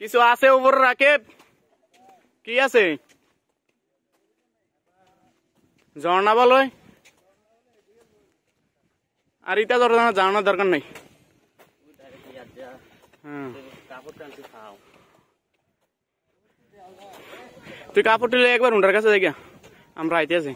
কিছু আছে উপরে রাকিব? কি আছে? ঝর্ণা বলয় আর ইটা জানানোর দরকার নাই। তুই কাপড় টিলে একবার উন্ডার কাছে দেখিয়া আমরা আইতে আছি।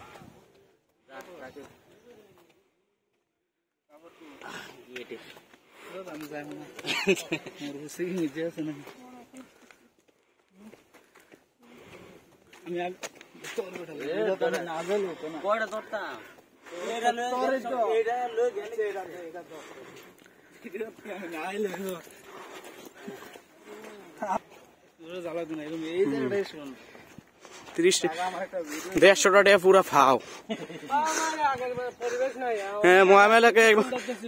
পুরা ফাও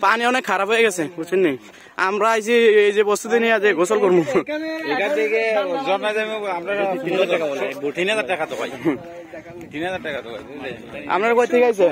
পানি অনেক খারাপ হয়ে গেছে বুঝছেন নি। আমরা আইছি এই যে বস্তুতে নিয়ে আজ গোসল করবো। আপনার কই থেকে আইছে?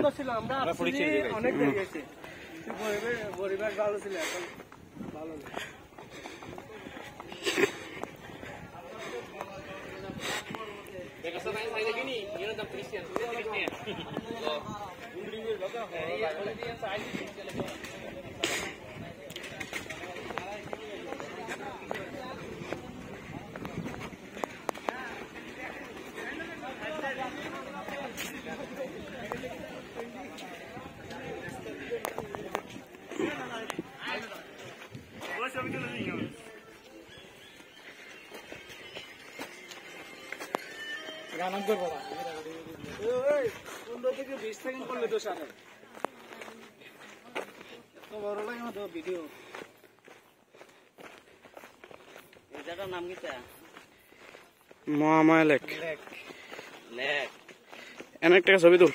মহামায়া লেক। এনে একটা ছবি তুল।